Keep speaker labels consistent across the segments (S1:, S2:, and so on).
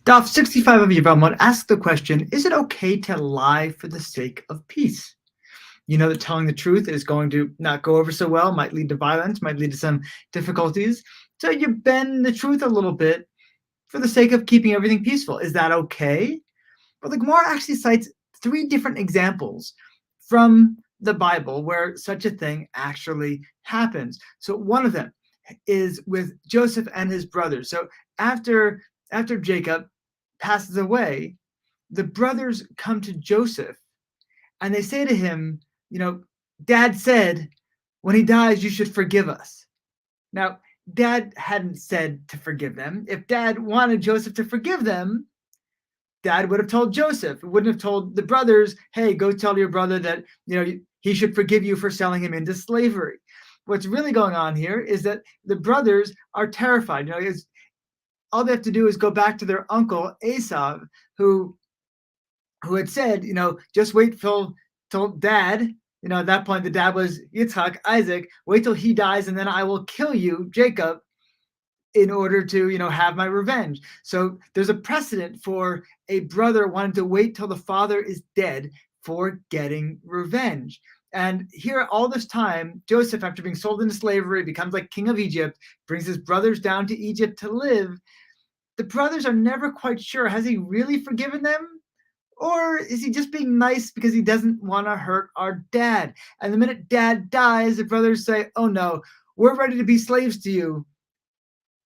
S1: Daf 65 of Yevamot asks the question, is it okay to lie for the sake of peace? You know that telling the truth is going to not go over so well, might lead to violence, might lead to some difficulties. So you bend the truth a little bit for the sake of keeping everything peaceful. Is that okay? Well, the Gemara actually cites 3 different examples from the Bible where such a thing actually happens. So one of them is with Joseph and his brothers. So after Jacob passes away, the brothers come to Joseph and they say to him, Dad said when he dies, you should forgive us. Now, Dad hadn't said to forgive them. If Dad wanted Joseph to forgive them, Dad would have told Joseph. It wouldn't have told the brothers, hey, go tell your brother that, he should forgive you for selling him into slavery. What's really going on here is that the brothers are terrified. All they have to do is go back to their uncle Esau, who had said, just wait till Dad. At that point, the dad was Yitzhak, Isaac. Wait till he dies, and then I will kill you, Jacob, in order to, have my revenge. So there's a precedent for a brother wanting to wait till the father is dead for getting revenge. And here, all this time, Joseph, after being sold into slavery, becomes like king of Egypt, brings his brothers down to Egypt to live. The brothers are never quite sure, has he really forgiven them? Or is he just being nice because he doesn't want to hurt our dad? And the minute Dad dies, the brothers say, oh no, we're ready to be slaves to you.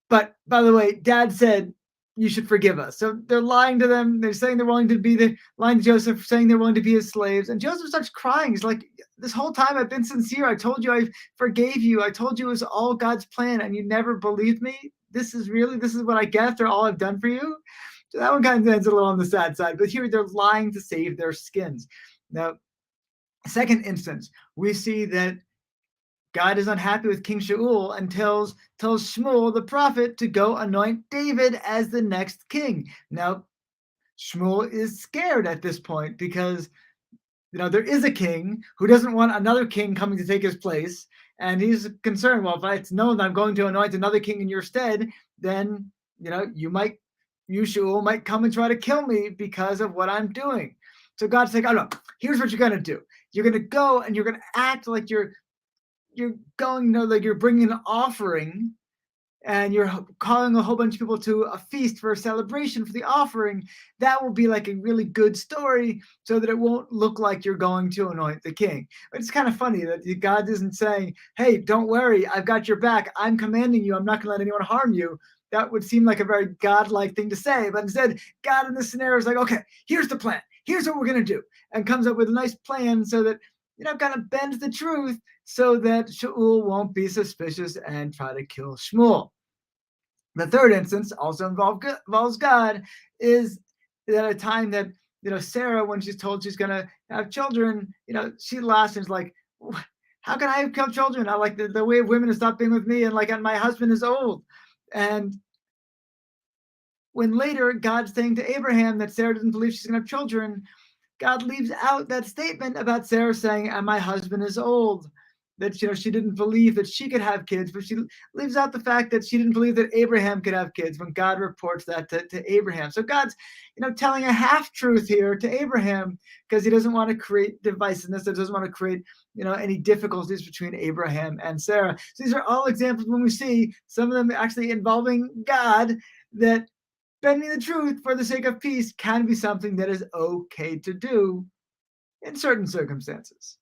S1: But by the way, Dad said you should forgive us. So they're lying to them. They're saying they're willing to be lying to Joseph, saying they're willing to be his slaves. And Joseph starts crying. He's like, this whole time I've been sincere. I told you I forgave you. I told you it was all God's plan and you never believed me. This is what I get after all I've done for you. So that one kind of ends a little on the sad side. But here they're lying to save their skins. Now, second instance, we see that God is unhappy with King Shaul and tells Shmuel, the prophet, to go anoint David as the next king. Now, Shmuel is scared at this point because, there is a king who doesn't want another king coming to take his place. And he's concerned, well, if it's known that I'm going to anoint another king in your stead, then, you, Shaul, might come and try to kill me because of what I'm doing. So God's like, oh no, here's what you're going to do. You're going to go and you're going to act like you're going, like you're bringing an offering and you're calling a whole bunch of people to a feast for a celebration for the offering. That will be like a really good story so that it won't look like you're going to anoint the king. But it's kind of funny that God isn't saying, hey, don't worry, I've got your back. I'm commanding you. I'm not going to let anyone harm you. That would seem like a very godlike thing to say. But instead, God in this scenario is like, okay, here's the plan. Here's what we're going to do. And comes up with a nice plan so that, kind of bends the truth so that Shaul won't be suspicious and try to kill Shmuel. The third instance also involves God is at a time that, Sarah, when she's told she's going to have children, she laughs and is like, how can I have children? I like the way of women is stop being with me and my husband is old. And when later God's saying to Abraham that Sarah doesn't believe she's going to have children, God leaves out that statement about Sarah saying, and my husband is old, that, she didn't believe that she could have kids, but she leaves out the fact that she didn't believe that Abraham could have kids when God reports that to Abraham. So God's, telling a half-truth here to Abraham because he doesn't want to create divisiveness, he doesn't want to create, any difficulties between Abraham and Sarah. So these are all examples when we see some of them actually involving God, that bending the truth for the sake of peace can be something that is okay to do in certain circumstances.